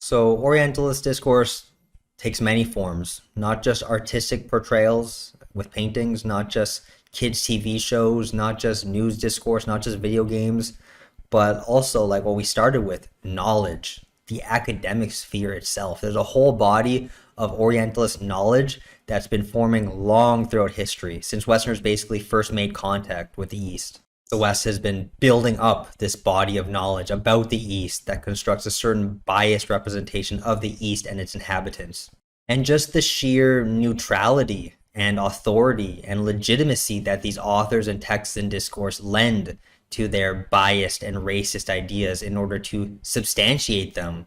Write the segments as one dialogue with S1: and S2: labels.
S1: So Orientalist discourse takes many forms, not just artistic portrayals with paintings, not just kids' TV shows, not just news discourse, not just video games, but also like what we started with, knowledge, the academic sphere itself. There's a whole body of Orientalist knowledge that's been forming long throughout history, since Westerners basically first made contact with the East. The West has been building up this body of knowledge about the East that constructs a certain biased representation of the East and its inhabitants. And just the sheer neutrality and authority and legitimacy that these authors and texts and discourse lend to their biased and racist ideas in order to substantiate them.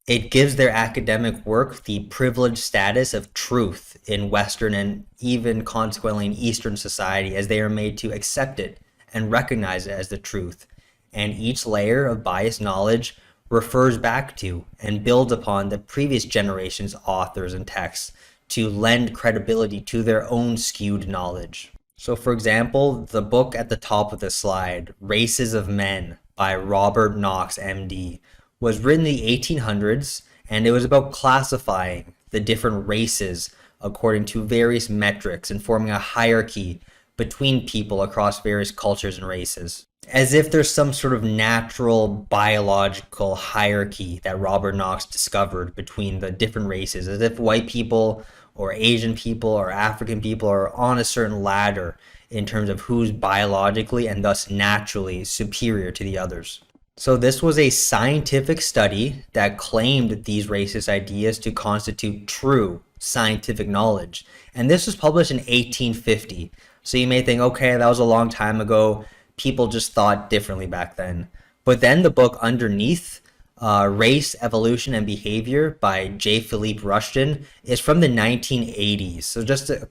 S1: It gives their academic work the privileged status of truth in Western and even consequently in Eastern society, as they are made to accept it and recognize it as the truth. And each layer of biased knowledge refers back to and builds upon the previous generation's authors and texts to lend credibility to their own skewed knowledge. So for example, the book at the top of the slide, Races of Men by Robert Knox, MD, was written in the 1800s, and it was about classifying the different races according to various metrics and forming a hierarchy between people across various cultures and races. As if there's some sort of natural biological hierarchy that Robert Knox discovered between the different races, as if white people or Asian people or African people are on a certain ladder in terms of who's biologically and thus naturally superior to the others. So this was a scientific study that claimed these racist ideas to constitute true scientific knowledge. And this was published in 1850. So you may think, okay, that was a long time ago. People just thought differently back then. But then the book underneath, Race, Evolution, and Behavior by J. Philippe Rushton, is from the 1980s. So just a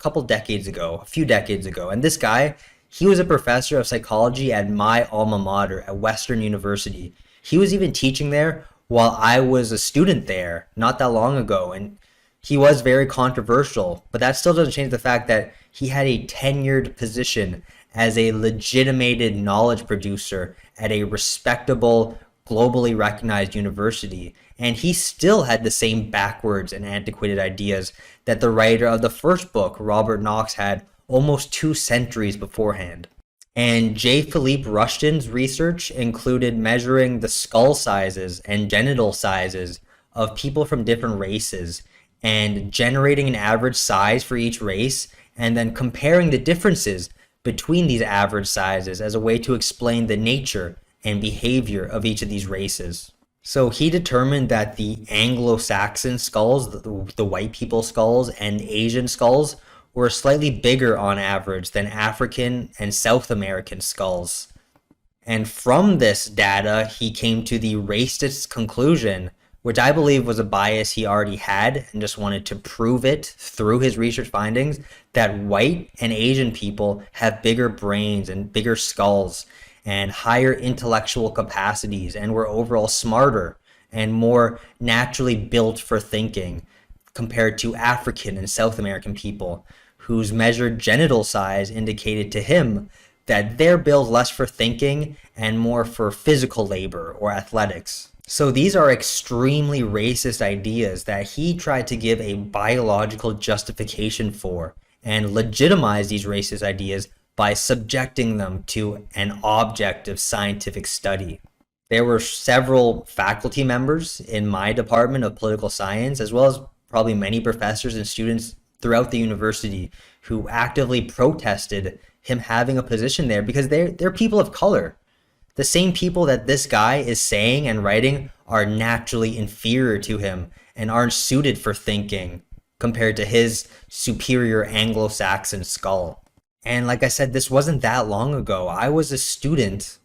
S1: few decades ago. And this guy, he was a professor of psychology at my alma mater at Western University. He was even teaching there while I was a student there not that long ago. And he was very controversial, but that still doesn't change the fact that he had a tenured position as a legitimated knowledge producer at a respectable, globally recognized university. And he still had the same backwards and antiquated ideas that the writer of the first book, Robert Knox, had almost 2 centuries beforehand. And J. Philippe Rushton's research included measuring the skull sizes and genital sizes of people from different races and generating an average size for each race, and then comparing the differences between these average sizes as a way to explain the nature and behavior of each of these races. So he determined that the Anglo-Saxon skulls, the white people skulls, and Asian skulls were slightly bigger on average than African and South American skulls. And from this data, he came to the racist conclusion, which I believe was a bias he already had and just wanted to prove it through his research findings, that white and Asian people have bigger brains and bigger skulls and higher intellectual capacities and were overall smarter and more naturally built for thinking compared to African and South American people, whose measured genital size indicated to him that they're built less for thinking and more for physical labor or athletics. So these are extremely racist ideas that he tried to give a biological justification for and legitimize these racist ideas by subjecting them to an objective scientific study. There were several faculty members in my department of political science, as well as probably many professors and students throughout the university, who actively protested him having a position there because they're people of color. The same people that this guy is saying and writing are naturally inferior to him and aren't suited for thinking compared to his superior Anglo-Saxon skull. And like I said, this wasn't that long ago. I was a student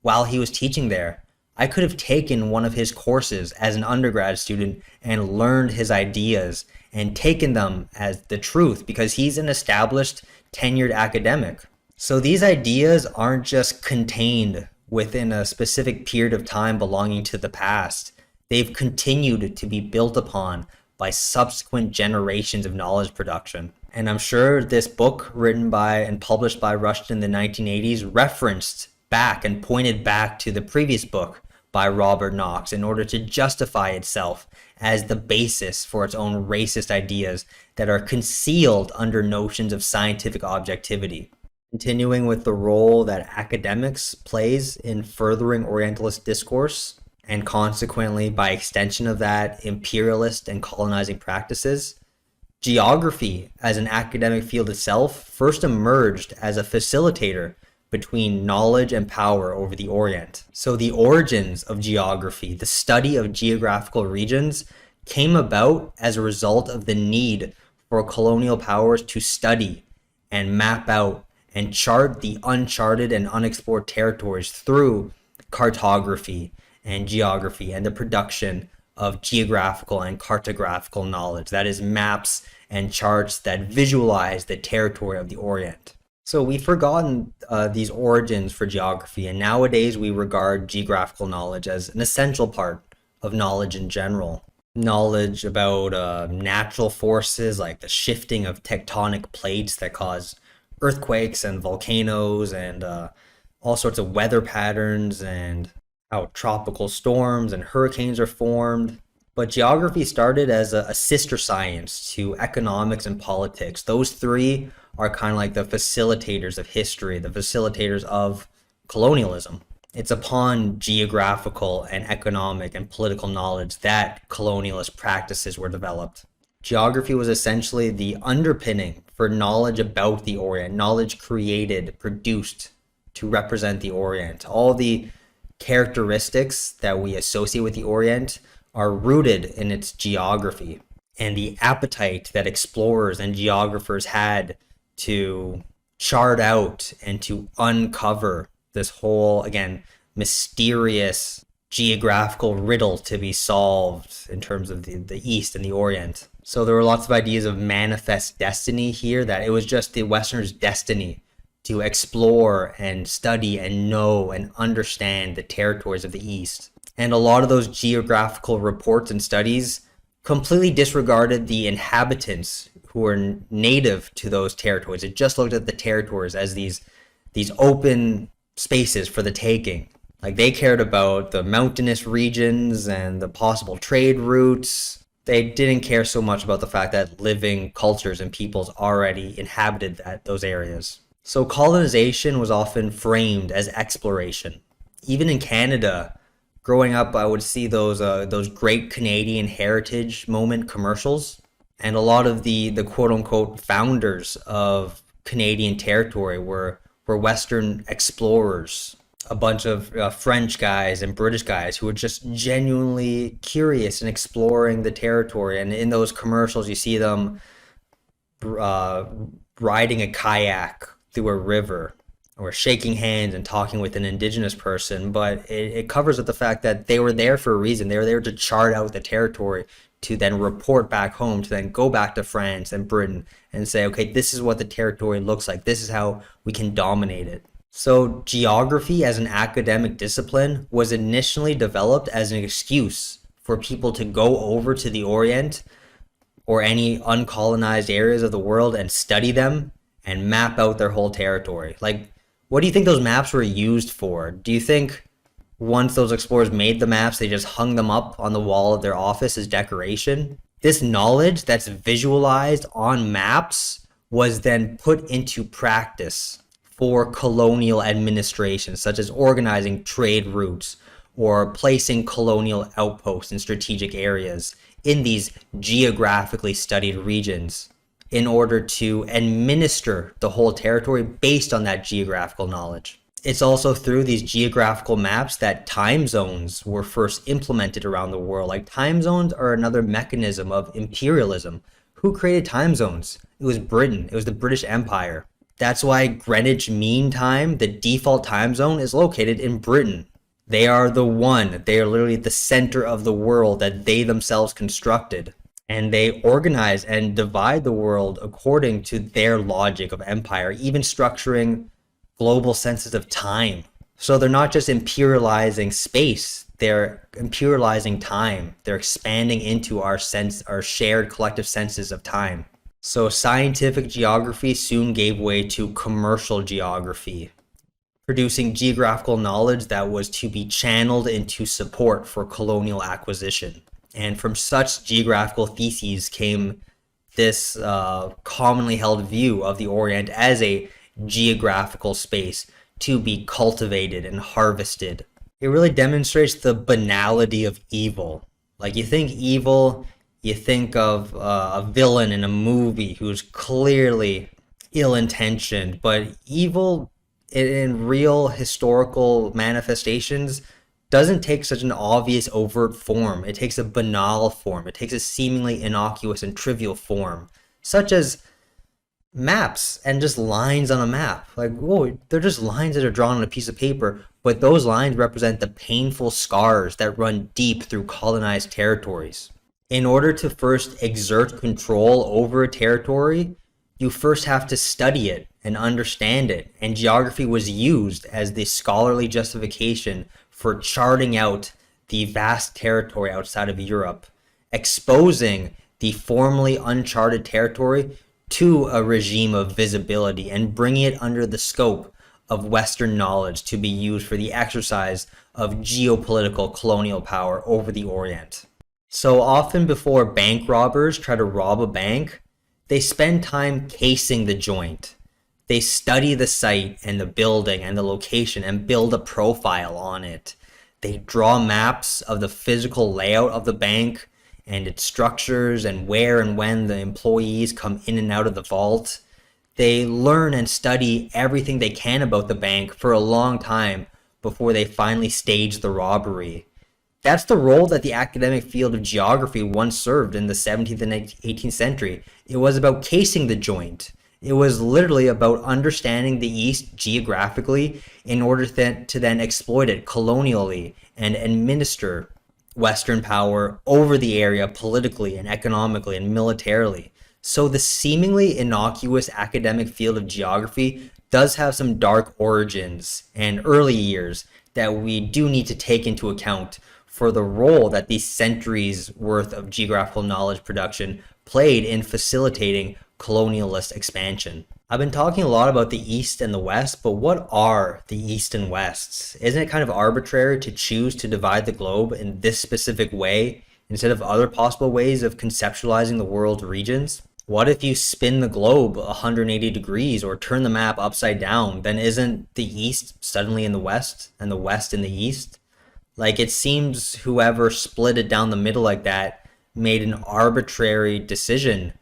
S1: while he was teaching there. I could have taken one of his courses as an undergrad student and learned his ideas and taken them as the truth because he's an established, tenured academic. So these ideas aren't just contained within a specific period of time belonging to the past. They've continued to be built upon by subsequent generations of knowledge production. And I'm sure this book, written by and published by Rushton in the 1980s, referenced back and pointed back to the previous book by Robert Knox in order to justify itself as the basis for its own racist ideas that are concealed under notions of scientific objectivity. Continuing with the role that academics plays in furthering Orientalist discourse, and consequently, by extension of that, imperialist and colonizing practices, geography as an academic field itself first emerged as a facilitator between knowledge and power over the Orient. So the origins of geography, the study of geographical regions, came about as a result of the need for colonial powers to study and map out and chart the uncharted and unexplored territories through cartography and geography and the production of geographical and cartographical knowledge. That is, maps and charts that visualize the territory of the Orient. So we've forgotten these origins for geography, and nowadays we regard geographical knowledge as an essential part of knowledge in general. Knowledge about natural forces like the shifting of tectonic plates that cause earthquakes and volcanoes and all sorts of weather patterns and how tropical storms and hurricanes are formed. But geography started as a sister science to economics and politics. Those three are kind of like the facilitators of history, the facilitators of colonialism. It's upon geographical and economic and political knowledge that colonialist practices were developed. Geography was essentially the underpinning for knowledge about the Orient, knowledge created, produced to represent the Orient. All the characteristics that we associate with the Orient are rooted in its geography, and the appetite that explorers and geographers had to chart out and to uncover this whole, again, mysterious geographical riddle to be solved in terms of the East and the Orient. So there were lots of ideas of manifest destiny here, that it was just the Westerners' destiny to explore and study and know and understand the territories of the East. And a lot of those geographical reports and studies completely disregarded the inhabitants who were native to those territories. It just looked at the territories as these open spaces for the taking. Like, they cared about the mountainous regions and the possible trade routes. They didn't care so much about the fact that living cultures and peoples already inhabited those areas. So colonization was often framed as exploration. Even in Canada, growing up, I would see those great Canadian heritage moment commercials, and a lot of the quote unquote founders of Canadian territory were Western explorers, a bunch of French guys and British guys who were just genuinely curious and exploring the territory. And in those commercials, you see them riding a kayak through a river, or shaking hands and talking with an indigenous person, but it covers up the fact that they were there for a reason. They were there to chart out the territory, to then report back home, to then go back to France and Britain and say, okay, this is what the territory looks like. This is how we can dominate it. So geography as an academic discipline was initially developed as an excuse for people to go over to the Orient or any uncolonized areas of the world and study them and map out their whole territory. Like, what do you think those maps were used for? Do you think once those explorers made the maps, they just hung them up on the wall of their office as decoration? This knowledge that's visualized on maps was then put into practice for colonial administration, such as organizing trade routes or placing colonial outposts in strategic areas in these geographically studied regions, in order to administer the whole territory based on that geographical knowledge. It's also through these geographical maps that time zones were first implemented around the world. Like, time zones are another mechanism of imperialism. Who created time zones? It was Britain. It was the British Empire. That's why Greenwich Mean Time, the default time zone, is located in Britain. They are the one. They are literally the center of the world that they themselves constructed. And they organize and divide the world according to their logic of empire, even structuring global senses of time. So they're not just imperializing space, they're imperializing time. They're expanding into our shared collective senses of time. So scientific geography soon gave way to commercial geography, producing geographical knowledge that was to be channeled into support for colonial acquisition. And from such geographical theses came this commonly held view of the Orient as a geographical space to be cultivated and harvested. It really demonstrates the banality of evil. Like, you think evil, you think of a villain in a movie who's clearly ill-intentioned, but evil in real historical manifestations doesn't take such an obvious overt form. It takes a banal form. It takes a seemingly innocuous and trivial form, such as maps and just lines on a map. Like, whoa, they're just lines that are drawn on a piece of paper, but those lines represent the painful scars that run deep through colonized territories. In order to first exert control over a territory, you first have to study it and understand it. And geography was used as the scholarly justification for charting out the vast territory outside of Europe, exposing the formerly uncharted territory to a regime of visibility and bringing it under the scope of Western knowledge to be used for the exercise of geopolitical colonial power over the Orient. So often before bank robbers try to rob a bank, they spend time casing the joint. They study the site and the building and the location and build a profile on it. They draw maps of the physical layout of the bank and its structures and where and when the employees come in and out of the vault. They learn and study everything they can about the bank for a long time before they finally stage the robbery. That's the role that the academic field of geography once served in the 17th and 18th century. It was about casing the joint. It was literally about understanding the East geographically in order to then exploit it colonially and administer Western power over the area politically and economically and militarily. So the seemingly innocuous academic field of geography does have some dark origins and early years that we do need to take into account for the role that these centuries worth of geographical knowledge production played in facilitating colonialist expansion. I've been talking a lot about the East and the West, but what are the East and Wests? Isn't it kind of arbitrary to choose to divide the globe in this specific way instead of other possible ways of conceptualizing the world's regions? What if you spin the globe 180 degrees or turn the map upside down? Then isn't the East suddenly in the West and the West in the East? Like, it seems whoever split it down the middle like that made an arbitrary decision,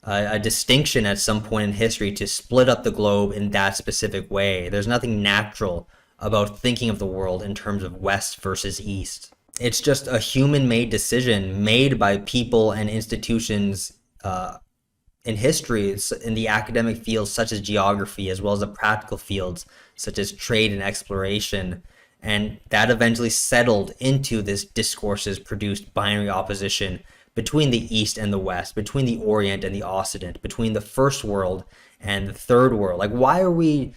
S1: a distinction at some point in history to split up the globe in that specific way. There's nothing natural about thinking of the world in terms of West versus East. It's just a human-made decision made by people and institutions in history, in the academic fields such as geography, as well as the practical fields such as trade and exploration. And that eventually settled into this discourses produced binary opposition between the East and the West, between the Orient and the Occident, between the first world and the third world. Like, why are we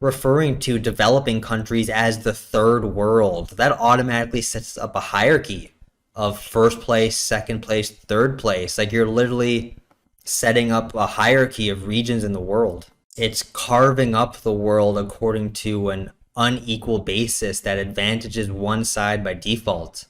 S1: referring to developing countries as the third world? That automatically sets up a hierarchy of first place, second place, third place. Like, you're literally setting up a hierarchy of regions in the world. It's carving up the world according to an unequal basis that advantages one side by default.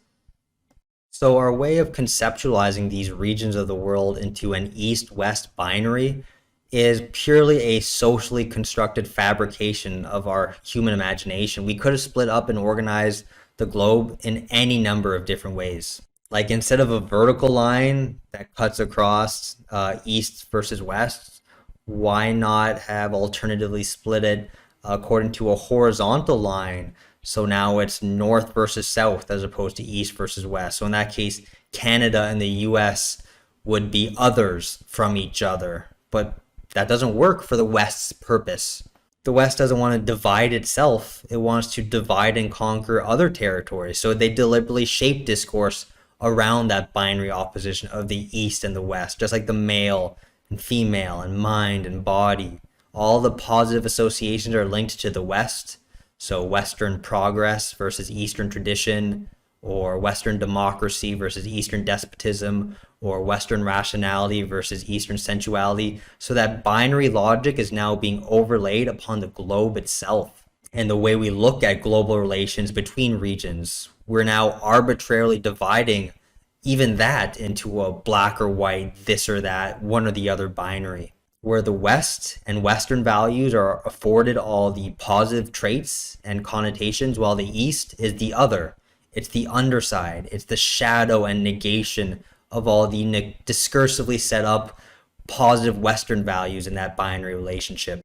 S1: So our way of conceptualizing these regions of the world into an East-West binary is purely a socially constructed fabrication of our human imagination. We could have split up and organized the globe in any number of different ways. Like, instead of a vertical line that cuts across East versus West, why not have alternatively split it according to a horizontal line? So now it's North versus South as opposed to East versus West. So in that case, Canada and the US would be others from each other. But that doesn't work for the West's purpose. The West doesn't want to divide itself. It wants to divide and conquer other territories. So they deliberately shape discourse around that binary opposition of the East and the West, just like the male and female and mind and body. All the positive associations are linked to the West. So Western progress versus Eastern tradition, or Western democracy versus Eastern despotism, or Western rationality versus Eastern sensuality. So that binary logic is now being overlaid upon the globe itself. and the way we look at global relations between regions. We're now arbitrarily dividing even that into a black or white, this or that, one or the other binary, where the West and Western values are afforded all the positive traits and connotations, while the East is the other. It's the underside, it's the shadow and negation of all the discursively set up positive Western values in that binary relationship.